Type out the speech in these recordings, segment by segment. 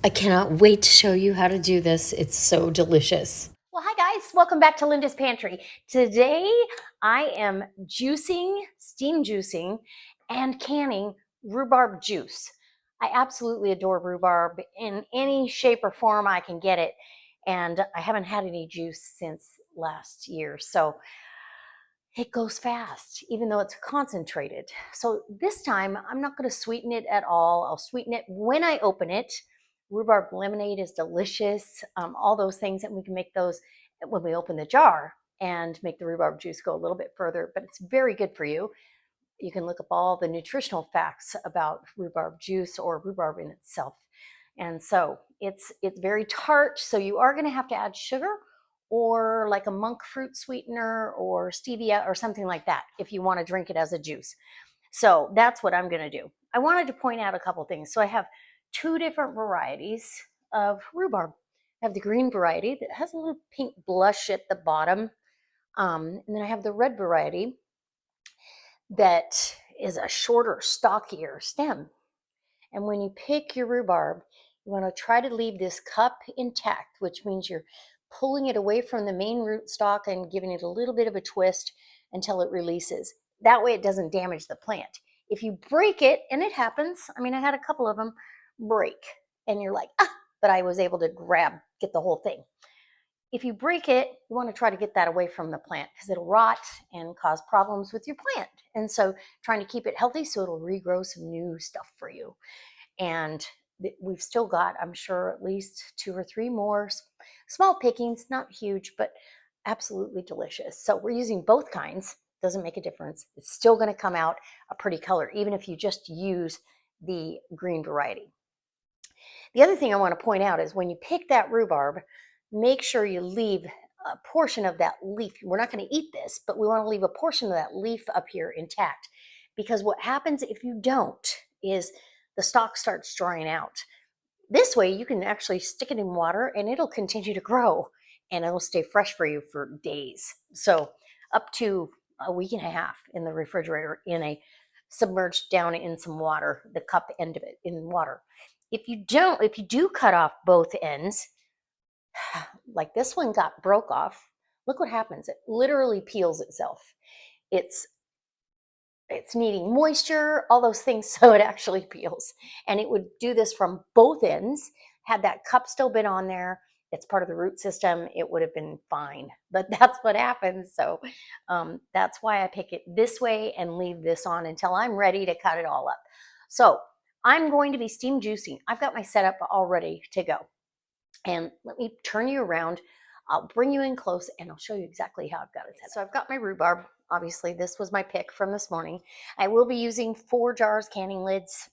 I cannot wait to show you how to do this. It's so delicious. Well, hi guys, welcome back to Linda's Pantry. Today I am steam juicing, and canning rhubarb juice. I absolutely adore rhubarb in any shape or form I can get it, and I haven't had any juice since last year, so it goes fast, even though it's concentrated. So this time I'm not going to sweeten it at all. I'll sweeten it when I open it. Rhubarb lemonade is delicious. All those things, and we can make those when we open the jar and make the rhubarb juice go a little bit further, but it's very good for you. You can look up all the nutritional facts about rhubarb juice or rhubarb in itself. And so it's very tart, so you are going to have to add sugar or like a monk fruit sweetener or stevia or something like that if you want to drink it as a juice. So that's what I'm going to do. I wanted to point out a couple things. So I have two different varieties of rhubarb. I have the green variety that has a little pink blush at the bottom. And then I have the red variety that is a shorter, stockier stem. And when you pick your rhubarb, you want to try to leave this cup intact, which means you're pulling it away from the main rootstock and giving it a little bit of a twist until it releases. That way it doesn't damage the plant. If you break it, and it happens, I mean, I had a couple of them break, and you're like, ah, but I was able to get the whole thing. If you break it, you want to try to get that away from the plant because it'll rot and cause problems with your plant. And so trying to keep it healthy so it'll regrow some new stuff for you. And we've still got, I'm sure, at least 2 or 3 more small pickings, not huge, but absolutely delicious. So we're using both kinds. Doesn't make a difference. It's still going to come out a pretty color, even if you just use the green variety. The other thing I want to point out is when you pick that rhubarb, make sure you leave a portion of that leaf. We're not going to eat this, but we want to leave a portion of that leaf up here intact, because what happens if you don't is the stalk starts drying out. This way you can actually stick it in water and it'll continue to grow and it'll stay fresh for you for days. So up to a week and a half in the refrigerator, in a submerged down in some water, the cup end of it in water. If you do cut off both ends, like this one broke off, look what happens. It literally peels itself. It's it's needing moisture, all those things, so it actually peels. And it would do this from both ends. Had that cup still been on there, it's part of the root system, it would have been fine. But that's what happens. So that's why I pick it this way and leave this on until I'm ready to cut it all up. So I'm going to be steam juicing. I've got my setup all ready to go. And let me turn you around. I'll bring you in close and I'll show you exactly how I've got it set up. So I've got my rhubarb. Obviously, this was my pick from this morning. I will be using 4 jars canning lids.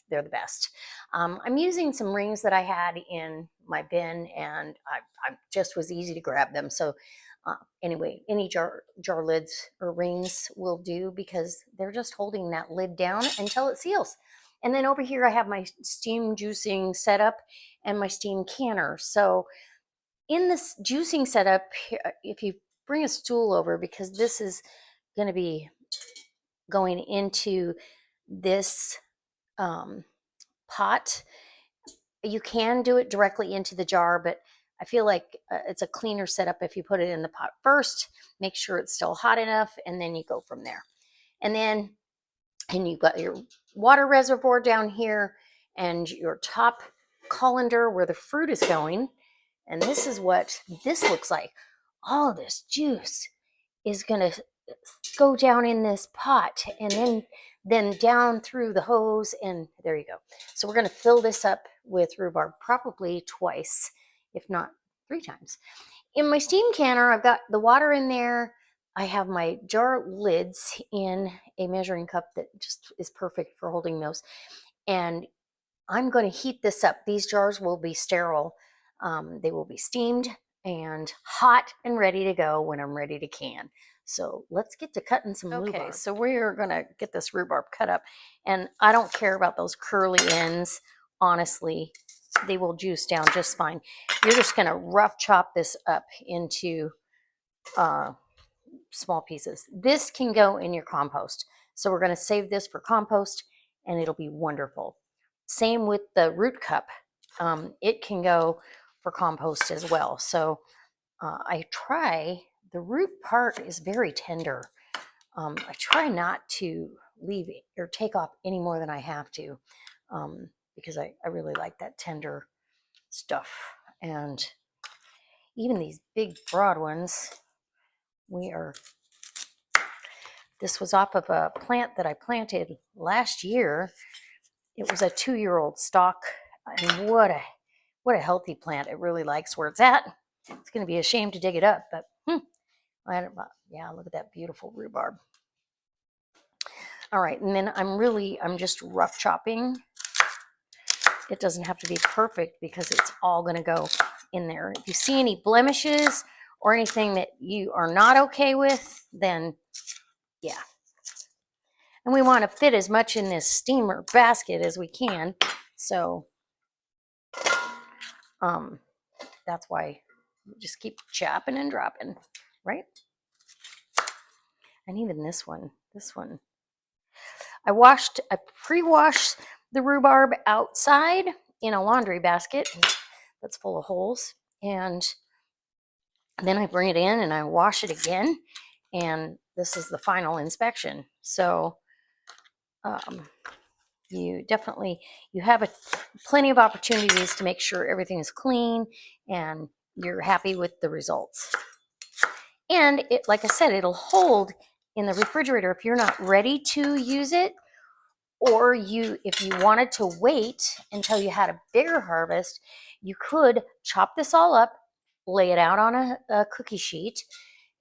They're the best. I'm using some rings that I had in my bin, and I just was easy to grab them. So anyway, any jar lids or rings will do because they're just holding that lid down until it seals. And then over here I have my steam juicing setup and my steam canner. So in this juicing setup, if you bring a stool over, because this is going to be going into this pot, you can do it directly into the jar, but I feel like it's a cleaner setup if you put it in the pot first, make sure it's still hot enough, and then you go from there. And you've got your water reservoir down here and your top colander where the fruit is going. And this is what this looks like. All this juice is going to go down in this pot and then down through the hose, and there you go. So we're going to fill this up with rhubarb probably twice, if not 3 times. In my steam canner, I've got the water in there. I have my jar lids in a measuring cup that just is perfect for holding those. And I'm going to heat this up. These jars will be sterile. They will be steamed and hot and ready to go when I'm ready to can. So let's get to cutting some rhubarb. Okay, so we're going to get this rhubarb cut up. And I don't care about those curly ends. Honestly, they will juice down just fine. You're just going to rough chop this up into small pieces. This can go in your compost. So we're going to save this for compost and it'll be wonderful. Same with the root cup. it can go for compost as well. So the root part is very tender. I try not to leave or take off any more than I have to, because I really like that tender stuff. And even these big broad ones, this was off of a plant that I planted last year. It was a 2-year-old stalk, and what a healthy plant. It really likes where it's at. It's going to be a shame to dig it up, but yeah, look at that beautiful rhubarb. All right, and then I'm just rough chopping. It doesn't have to be perfect because it's all going to go in there. If you see any blemishes or anything that you are not okay with, then yeah. And we want to fit as much in this steamer basket as we can. So that's why we just keep chopping and dropping, right? And even this one, I pre-washed the rhubarb outside in a laundry basket that's full of holes. And then I bring it in and I wash it again. And this is the final inspection. So you have plenty of opportunities to make sure everything is clean and you're happy with the results. And it, like I said, it'll hold in the refrigerator if you're not ready to use it, or if you wanted to wait until you had a bigger harvest, you could chop this all up, lay it out on a cookie sheet.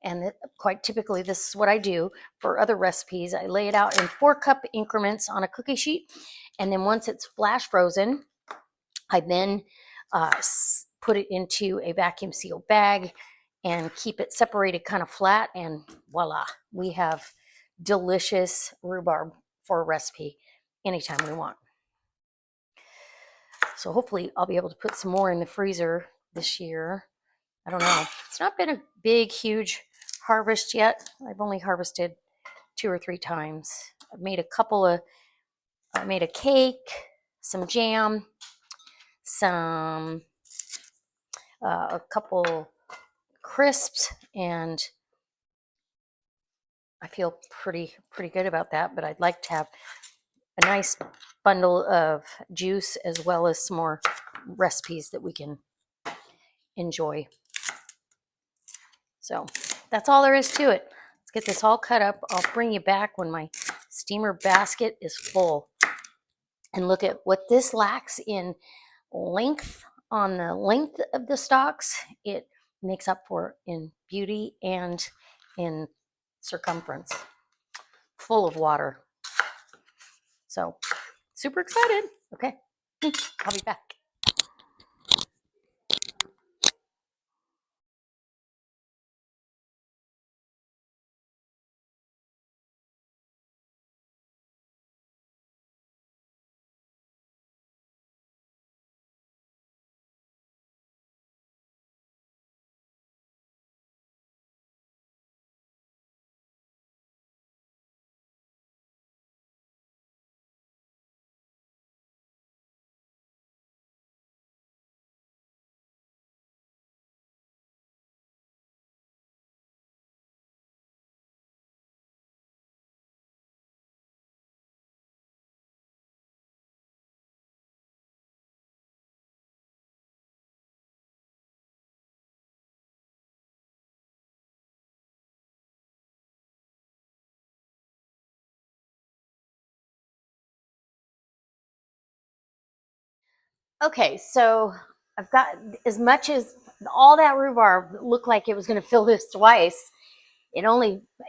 And quite typically, this is what I do for other recipes. I lay it out in 4-cup increments on a cookie sheet. And then once it's flash frozen, I then put it into a vacuum sealed bag and keep it separated kind of flat. And voila, we have delicious rhubarb for a recipe anytime we want. So hopefully I'll be able to put some more in the freezer this year. I don't know. It's not been a big, huge harvest yet. I've only harvested 2 or 3 times. I've made I made a cake, some jam, a couple crisps, and I feel pretty good about that. But I'd like to have a nice bundle of juice as well as some more recipes that we can enjoy. So that's all there is to it. Let's get this all cut up. I'll bring you back when my steamer basket is full. And look at what this lacks in length on the length of the stalks. It makes up for in beauty and in circumference. Full of water. So super excited. Okay, I'll be back. Okay, so I've got as much as all that rhubarb looked like it was going to fill this twice. It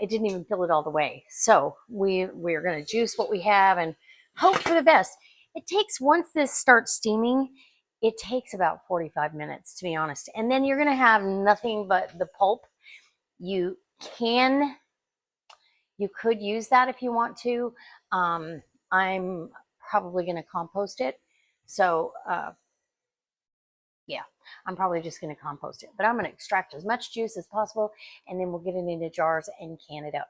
didn't even fill it all the way. So we're going to juice what we have and hope for the best. It takes, once this starts steaming, it takes about 45 minutes, to be honest. And then you're going to have nothing but the pulp. You could use that if you want to. I'm probably going to compost it. So yeah, I'm probably just going to compost it, but I'm going to extract as much juice as possible, and then we'll get it into jars and can it up.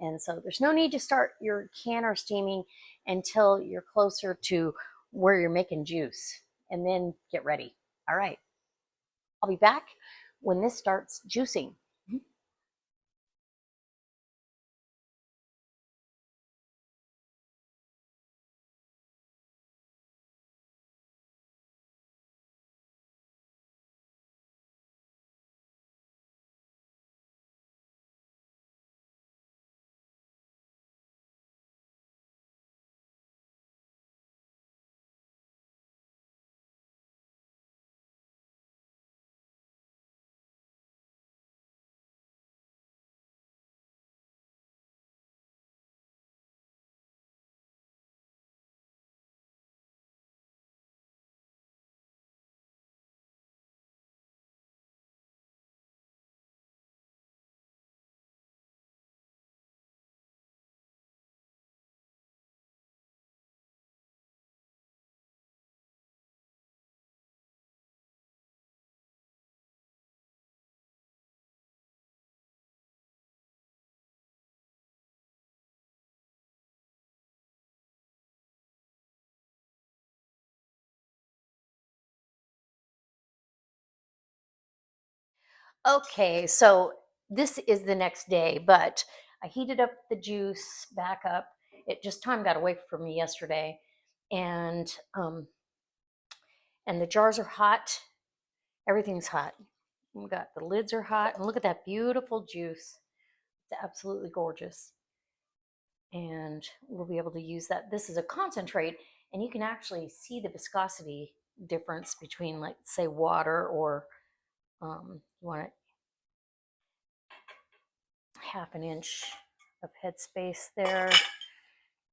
And so there's no need to start your can or steaming until you're closer to where you're making juice. and then get ready. All right. I'll be back when this starts juicing. Okay, so this is the next day, but I heated up the juice back up. It just time got away from me yesterday, and and the jars are hot. Everything's hot. We got the lids are hot, and look at that beautiful juice. It's absolutely gorgeous, and we'll be able to use that. This is a concentrate, and you can actually see the viscosity difference between, like, say, water or you want it half an inch of headspace there.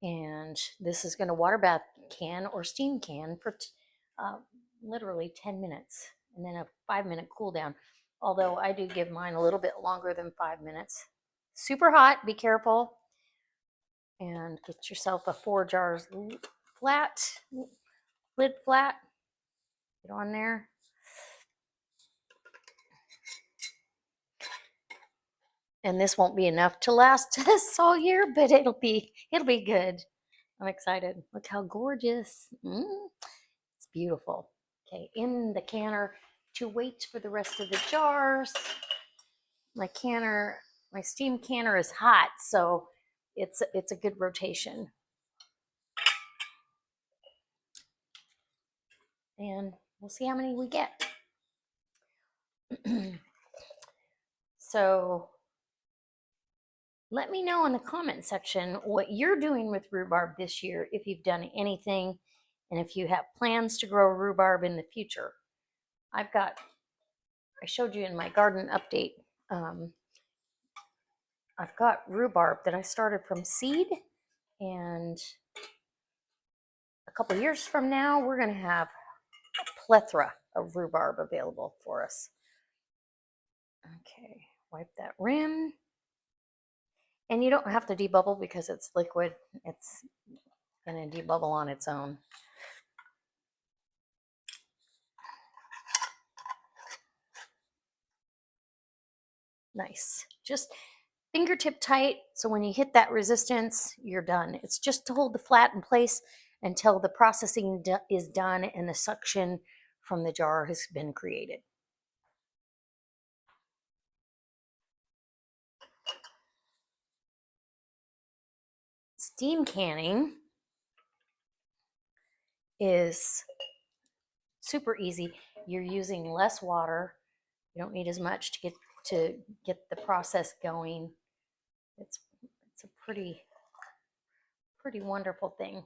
And this is going to water bath can or steam can for uh, literally 10 minutes and then a 5-minute cool down. Although I do give mine a little bit longer than 5 minutes. Super hot, be careful. And get yourself a 4 jars flat, lid flat. Get on there. And this won't be enough to last us all year, but it'll be good. I'm excited. Look how gorgeous. It's beautiful. Okay, in the canner to wait for the rest of the jars. My steam canner is hot, so it's a good rotation. And we'll see how many we get. So let me know in the comment section what you're doing with rhubarb this year, if you've done anything, and if you have plans to grow rhubarb in the future. I showed you in my garden update, I've got rhubarb that I started from seed, and a couple years from now, we're going to have a plethora of rhubarb available for us. Okay, wipe that rim. And you don't have to debubble because it's liquid. It's going to debubble on its own. Nice. Just fingertip tight, so when you hit that resistance, you're done. It's just to hold the flat in place until the processing is done and the suction from the jar has been created. Steam canning is super easy. You're using less water. You don't need as much to get the process going. It's a pretty wonderful thing.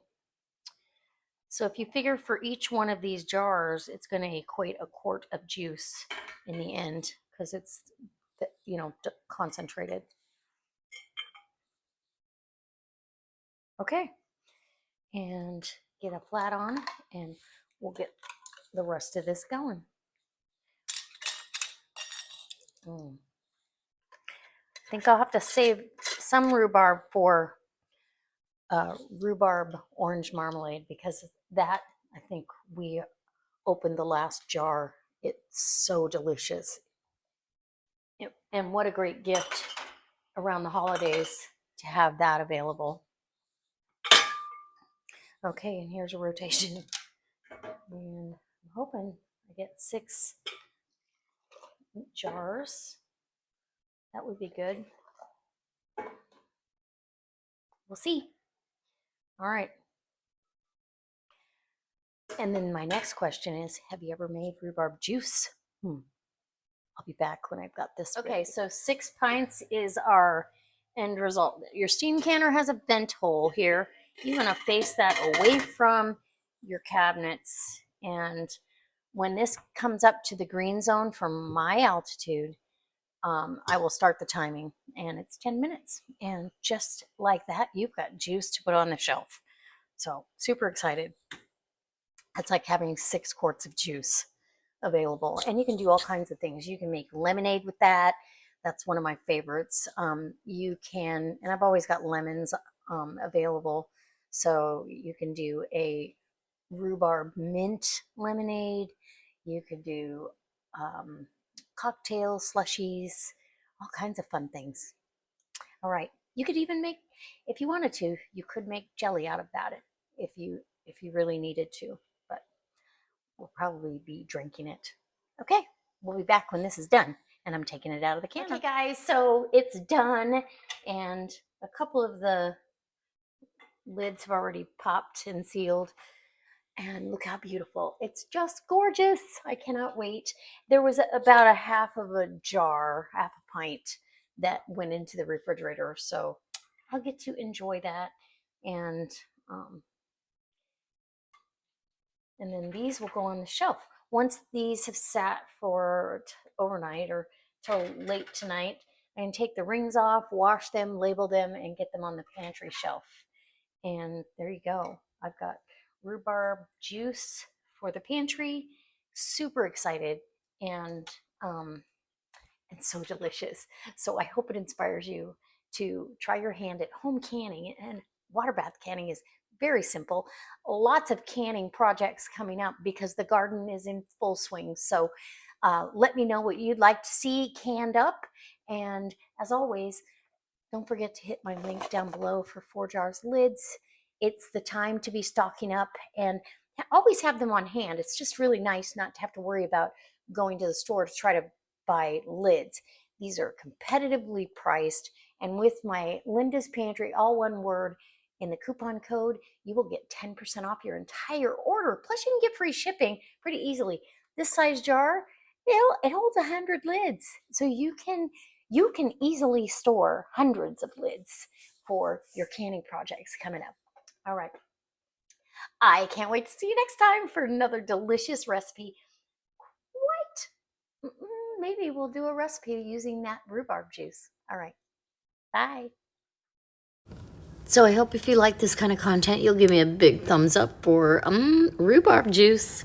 So if you figure for each one of these jars, it's going to equate a quart of juice in the end, because it's, concentrated. Okay, and get a flat on, and we'll get the rest of this going. I think I'll have to save some rhubarb for rhubarb orange marmalade, because that, I think we opened the last jar. It's so delicious. And what a great gift around the holidays to have that available. Okay, and here's a rotation. And hoping I get 6 jars. That would be good. We'll see. All right. And then my next question is, have you ever made rhubarb juice? I'll be back when I've got this. Okay, so 6 pints is our end result. Your steam canner has a vent hole here. You want to face that away from your cabinets. And when this comes up to the green zone from my altitude, I will start the timing, and it's 10 minutes. And just like that, you've got juice to put on the shelf. So super excited. It's like having 6 quarts of juice available, and you can do all kinds of things. You can make lemonade with that. That's one of my favorites. You can, and I've always got lemons available, so you can do a rhubarb mint lemonade. You could do cocktail slushies, all kinds of fun things. All right, you could even make, if you wanted to, you could make jelly out of that if you really needed to. But we'll probably be drinking it. Okay, we'll be back when this is done, and I'm taking it out of the can. Okay, guys, so it's done, and a couple of the lids have already popped and sealed. And look how beautiful. It's just gorgeous. I cannot wait. There was about a half of a jar, half a pint that went into the refrigerator. So I'll get to enjoy that. And then these will go on the shelf. Once these have sat for overnight or till late tonight, I can take the rings off, wash them, label them, and get them on the pantry shelf. And there you go. I've got rhubarb juice for the pantry. Super excited, and so delicious. So I hope it inspires you to try your hand at home canning. And water bath canning is very simple. Lots of canning projects coming up because the garden is in full swing. So let me know what you'd like to see canned up. And as always, don't forget to hit my link down below for 4 jars lids. It's the time to be stocking up, and always have them on hand. It's just really nice not to have to worry about going to the store to try to buy lids. These are competitively priced, and with my Linda's Pantry, all one word, in the coupon code, you will get 10% off your entire order. Plus you can get free shipping pretty easily. This size jar, it holds 100 lids, so you can easily store hundreds of lids for your canning projects coming up. All right. I can't wait to see you next time for another delicious recipe. What? Maybe we'll do a recipe using that rhubarb juice. All right. Bye. So I hope if you like this kind of content, you'll give me a big thumbs up for rhubarb juice.